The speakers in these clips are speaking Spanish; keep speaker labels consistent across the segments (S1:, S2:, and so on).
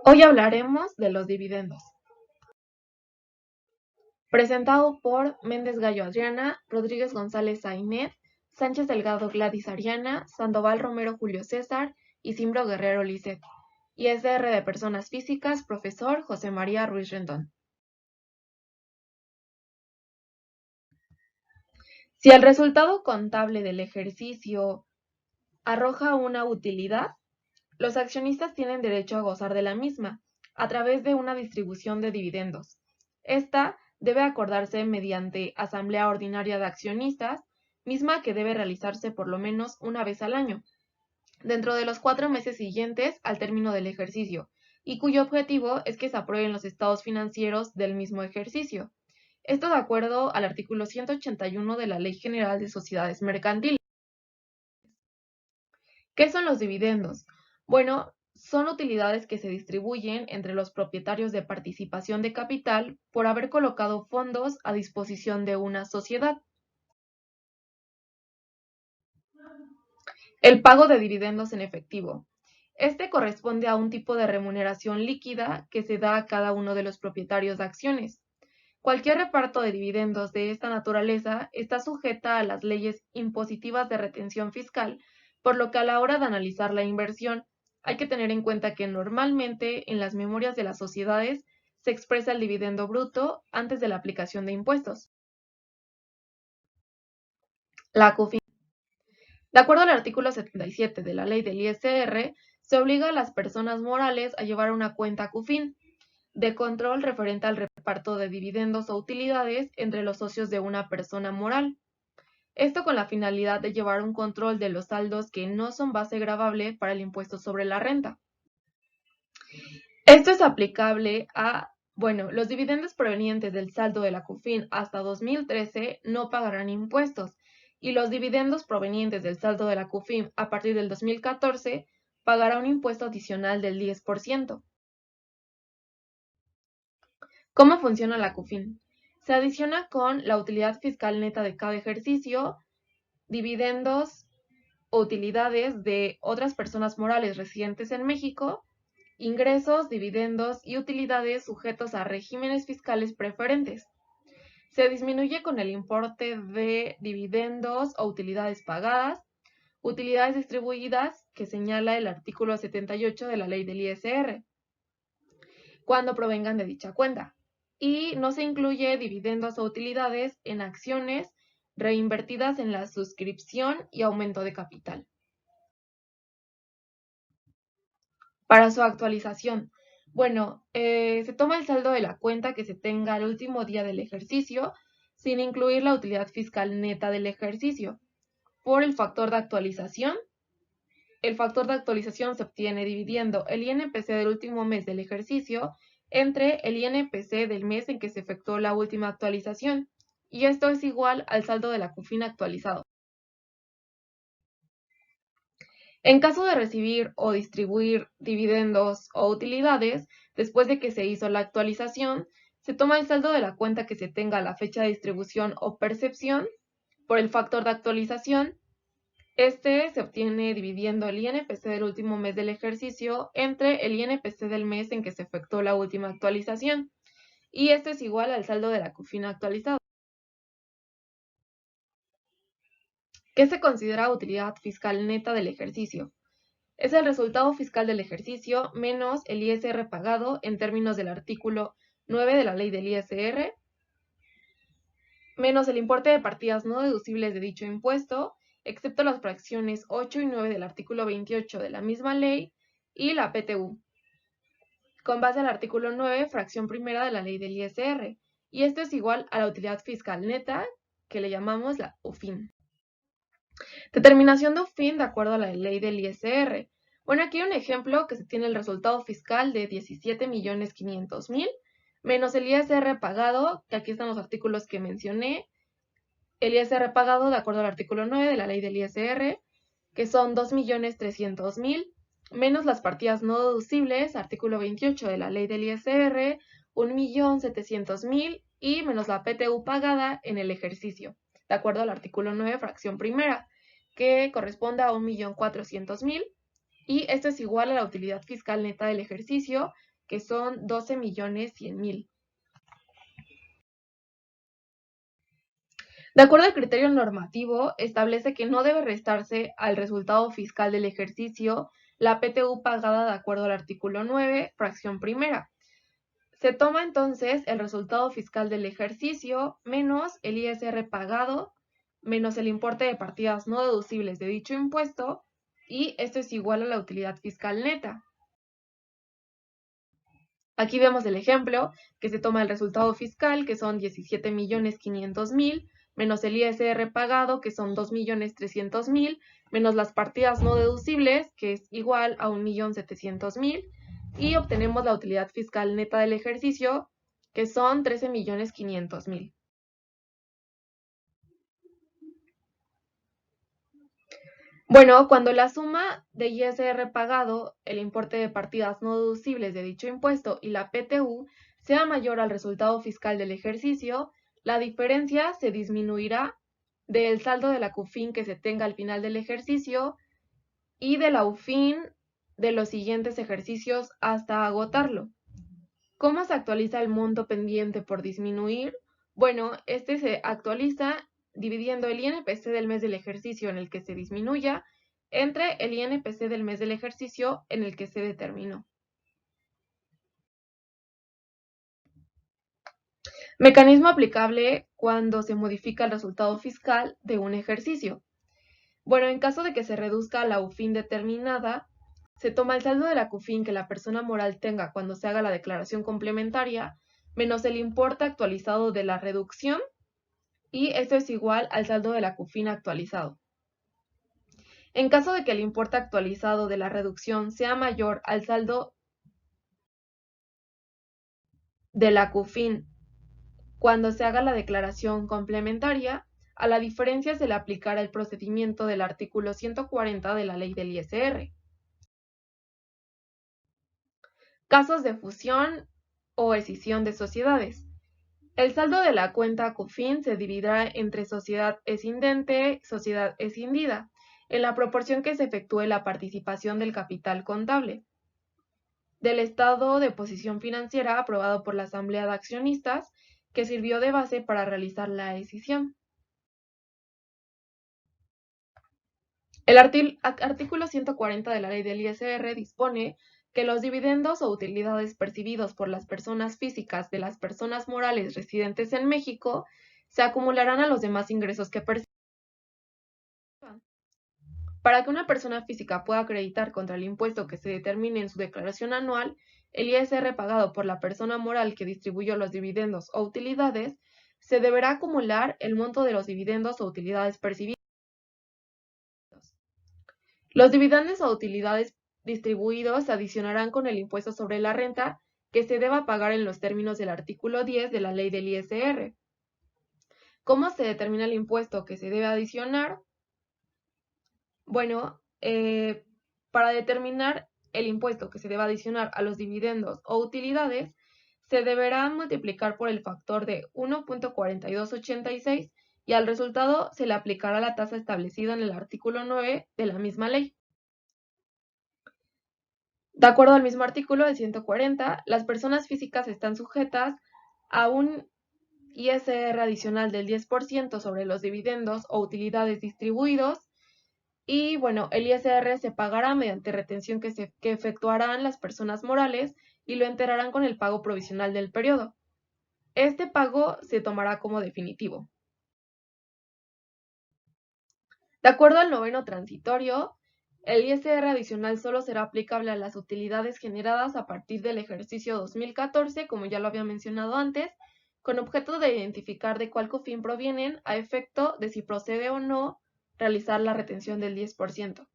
S1: Hoy hablaremos de los dividendos. Presentado por Méndez Gallo Adriana, Rodríguez González Sainet, Sánchez Delgado Gladys Ariana, Sandoval Romero Julio César y Cimbro Guerrero Lisset. ISR de Personas Físicas, profesor José María Ruiz Rendón. Si el resultado contable del ejercicio arroja una utilidad, los accionistas tienen derecho a gozar de la misma, a través de una distribución de dividendos. Esta debe acordarse mediante asamblea ordinaria de accionistas, misma que debe realizarse por lo menos una vez al año, dentro de los 4 meses siguientes al término del ejercicio, y cuyo objetivo es que se aprueben los estados financieros del mismo ejercicio. Esto de acuerdo al artículo 181 de la Ley General de Sociedades Mercantiles. ¿Qué son los dividendos? Bueno, son utilidades que se distribuyen entre los propietarios de participación de capital por haber colocado fondos a disposición de una sociedad. El pago de dividendos en efectivo. Este corresponde a un tipo de remuneración líquida que se da a cada uno de los propietarios de acciones. Cualquier reparto de dividendos de esta naturaleza está sujeta a las leyes impositivas de retención fiscal, por lo que a la hora de analizar la inversión hay que tener en cuenta que normalmente en las memorias de las sociedades se expresa el dividendo bruto antes de la aplicación de impuestos. La CUFIN. De acuerdo al artículo 77 de la ley del ISR, se obliga a las personas morales a llevar una cuenta CUFIN de control referente al reparto de dividendos o utilidades entre los socios de una persona moral. Esto con la finalidad de llevar un control de los saldos que no son base gravable para el impuesto sobre la renta. Esto es aplicable a, los dividendos provenientes del saldo de la CUFIN hasta 2013 no pagarán impuestos y los dividendos provenientes del saldo de la CUFIN a partir del 2014 pagará un impuesto adicional del 10%. ¿Cómo funciona la CUFIN? Se adiciona con la utilidad fiscal neta de cada ejercicio, dividendos o utilidades de otras personas morales residentes en México, ingresos, dividendos y utilidades sujetos a regímenes fiscales preferentes. Se disminuye con el importe de dividendos o utilidades pagadas, utilidades distribuidas que señala el artículo 78 de la ley del ISR, cuando provengan de dicha cuenta. Y no se incluye dividendos o utilidades en acciones reinvertidas en la suscripción y aumento de capital. Para su actualización, se toma el saldo de la cuenta que se tenga el último día del ejercicio, sin incluir la utilidad fiscal neta del ejercicio. Por el factor de actualización, el factor de actualización se obtiene dividiendo el INPC del último mes del ejercicio entre el INPC del mes en que se efectuó la última actualización, y esto es igual al saldo de la CUFIN actualizado. En caso de recibir o distribuir dividendos o utilidades, después de que se hizo la actualización, se toma el saldo de la cuenta que se tenga a la fecha de distribución o percepción por el factor de actualización. Este se obtiene dividiendo el INPC del último mes del ejercicio entre el INPC del mes en que se efectuó la última actualización, y esto es igual al saldo de la CUFIN actualizado. ¿Qué se considera utilidad fiscal neta del ejercicio? Es el resultado fiscal del ejercicio menos el ISR pagado en términos del artículo 9 de la ley del ISR, menos el importe de partidas no deducibles de dicho impuesto, excepto las fracciones 8 y 9 del artículo 28 de la misma ley, y la PTU, con base al artículo 9, fracción primera de la ley del ISR, y esto es igual a la utilidad fiscal neta, que le llamamos la UFIN. Determinación de UFIN de acuerdo a la ley del ISR. Aquí hay un ejemplo que se tiene el resultado fiscal de 17.500.000 menos el ISR pagado, que aquí están los artículos que mencioné, el ISR pagado de acuerdo al artículo 9 de la ley del ISR, que son 2.300.000, menos las partidas no deducibles, artículo 28 de la ley del ISR, 1.700.000, y menos la PTU pagada en el ejercicio, de acuerdo al artículo 9, fracción primera, que corresponde a 1.400.000, y esto es igual a la utilidad fiscal neta del ejercicio, que son 12.100.000. De acuerdo al criterio normativo, establece que no debe restarse al resultado fiscal del ejercicio la PTU pagada de acuerdo al artículo 9, fracción primera. Se toma entonces el resultado fiscal del ejercicio menos el ISR pagado, menos el importe de partidas no deducibles de dicho impuesto, y esto es igual a la utilidad fiscal neta. Aquí vemos el ejemplo, que se toma el resultado fiscal, que son 17.500.000, menos el ISR pagado, que son 2.300.000, menos las partidas no deducibles, que es igual a 1.700.000, y obtenemos la utilidad fiscal neta del ejercicio, que son 13.500.000. Bueno, cuando la suma de ISR pagado, el importe de partidas no deducibles de dicho impuesto y la PTU sea mayor al resultado fiscal del ejercicio, la diferencia se disminuirá del saldo de la CUFIN que se tenga al final del ejercicio y de la UFIN de los siguientes ejercicios hasta agotarlo. ¿Cómo se actualiza el monto pendiente por disminuir? Bueno, este se actualiza dividiendo el INPC del mes del ejercicio en el que se disminuya entre el INPC del mes del ejercicio en el que se determinó. Mecanismo aplicable cuando se modifica el resultado fiscal de un ejercicio. Bueno, en caso de que se reduzca la UFIN determinada, se toma el saldo de la CUFIN que la persona moral tenga cuando se haga la declaración complementaria, menos el importe actualizado de la reducción, y esto es igual al saldo de la CUFIN actualizado. En caso de que el importe actualizado de la reducción sea mayor al saldo de la CUFIN cuando se haga la declaración complementaria, a la diferencia se le aplicará el procedimiento del artículo 140 de la ley del ISR. Casos de fusión o escisión de sociedades. El saldo de la cuenta CUFIN se dividirá entre sociedad escindente, sociedad escindida, en la proporción que se efectúe la participación del capital contable del estado de posición financiera aprobado por la Asamblea de Accionistas, que sirvió de base para realizar la escisión. El artículo 140 de la ley del ISR dispone que los dividendos o utilidades percibidos por las personas físicas de las personas morales residentes en México se acumularán a los demás ingresos que perciban. Para que una persona física pueda acreditar contra el impuesto que se determine en su declaración anual, el ISR pagado por la persona moral que distribuyó los dividendos o utilidades, se deberá acumular el monto de los dividendos o utilidades percibidos. Los dividendos o utilidades distribuidos se adicionarán con el impuesto sobre la renta que se deba pagar en los términos del artículo 10 de la ley del ISR. ¿Cómo se determina el impuesto que se debe adicionar? Bueno, para determinar el impuesto que se debe adicionar a los dividendos o utilidades, se deberá multiplicar por el factor de 1.4286 y al resultado se le aplicará la tasa establecida en el artículo 9 de la misma ley. De acuerdo al mismo artículo del 140, las personas físicas están sujetas a un ISR adicional del 10% sobre los dividendos o utilidades distribuidos. Y bueno, el ISR se pagará mediante retención que efectuarán las personas morales y lo enterarán con el pago provisional del periodo. Este pago se tomará como definitivo. De acuerdo al noveno transitorio, el ISR adicional solo será aplicable a las utilidades generadas a partir del ejercicio 2014, como ya lo había mencionado antes, con objeto de identificar de cuál COFIN provienen a efecto de si procede o no realizar la retención del 10%.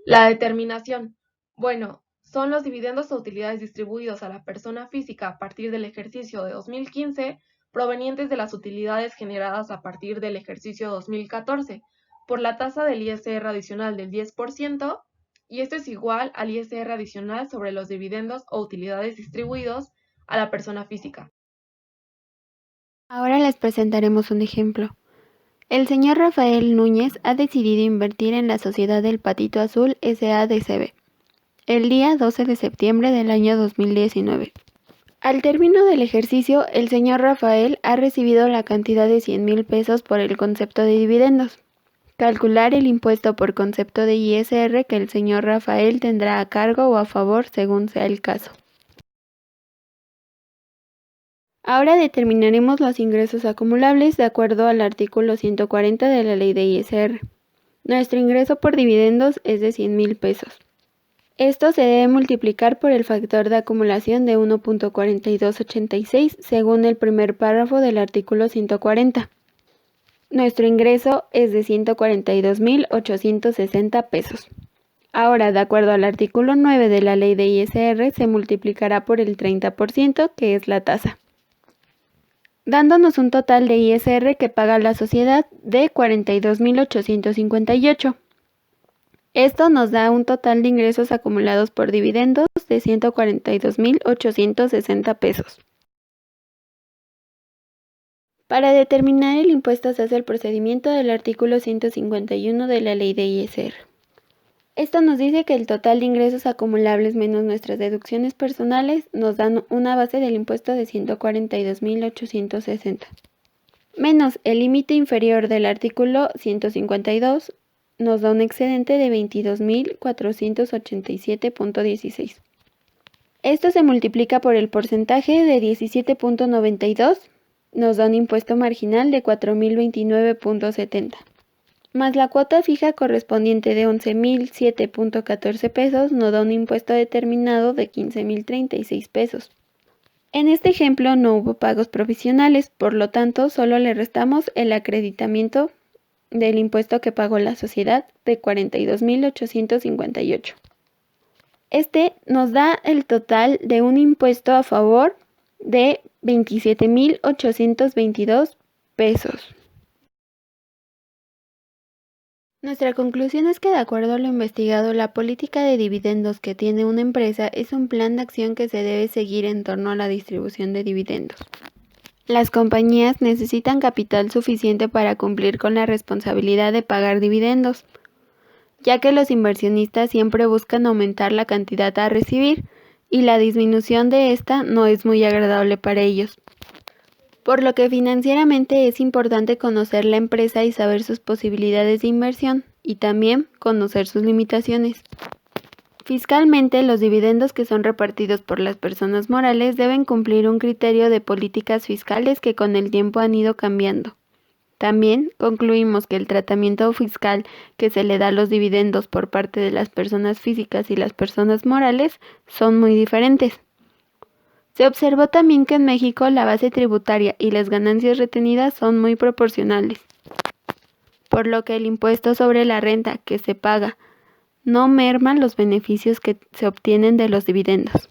S1: La determinación. Bueno, son los dividendos o utilidades distribuidos a la persona física a partir del ejercicio de 2015 provenientes de las utilidades generadas a partir del ejercicio 2014 por la tasa del ISR adicional del 10%, y esto es igual al ISR adicional sobre los dividendos o utilidades distribuidos a la persona física.
S2: Ahora les presentaremos un ejemplo. El señor Rafael Núñez ha decidido invertir en la sociedad del Patito Azul S.A.D.C.B. el día 12 de septiembre del año 2019. Al término del ejercicio, el señor Rafael ha recibido la cantidad de 100,000 pesos por el concepto de dividendos. Calcular el impuesto por concepto de ISR que el señor Rafael tendrá a cargo o a favor según sea el caso. Ahora determinaremos los ingresos acumulables de acuerdo al artículo 140 de la Ley de ISR. Nuestro ingreso por dividendos es de 100,000 pesos. Esto se debe multiplicar por el factor de acumulación de 1.4286 según el primer párrafo del artículo 140. Nuestro ingreso es de 142,860 pesos. Ahora, de acuerdo al artículo 9 de la Ley de ISR, se multiplicará por el 30%, que es la tasa, dándonos un total de ISR que paga la sociedad de 42,858. Esto nos da un total de ingresos acumulados por dividendos de 142,860 pesos. Para determinar el impuesto se hace el procedimiento del artículo 151 de la Ley de ISR. Esto nos dice que el total de ingresos acumulables menos nuestras deducciones personales nos dan una base del impuesto de 142,860. Menos el límite inferior del artículo 152 nos da un excedente de 22,487.16. Esto se multiplica por el porcentaje de 17.92, nos da un impuesto marginal de 4,029.70, más la cuota fija correspondiente de 11,007.14 pesos, nos da un impuesto determinado de 15,036 pesos. En este ejemplo no hubo pagos provisionales, por lo tanto solo le restamos el acreditamiento del impuesto que pagó la sociedad de 42,858. Este nos da el total de un impuesto a favor de 27,822 pesos. Nuestra conclusión es que, de acuerdo a lo investigado, la política de dividendos que tiene una empresa es un plan de acción que se debe seguir en torno a la distribución de dividendos. Las compañías necesitan capital suficiente para cumplir con la responsabilidad de pagar dividendos, ya que los inversionistas siempre buscan aumentar la cantidad a recibir y la disminución de esta no es muy agradable para ellos. Por lo que financieramente es importante conocer la empresa y saber sus posibilidades de inversión y también conocer sus limitaciones. Fiscalmente, los dividendos que son repartidos por las personas morales deben cumplir un criterio de políticas fiscales que con el tiempo han ido cambiando. También concluimos que el tratamiento fiscal que se le da a los dividendos por parte de las personas físicas y las personas morales son muy diferentes. Se observó también que en México la base tributaria y las ganancias retenidas son muy proporcionales, por lo que el impuesto sobre la renta que se paga no merma los beneficios que se obtienen de los dividendos.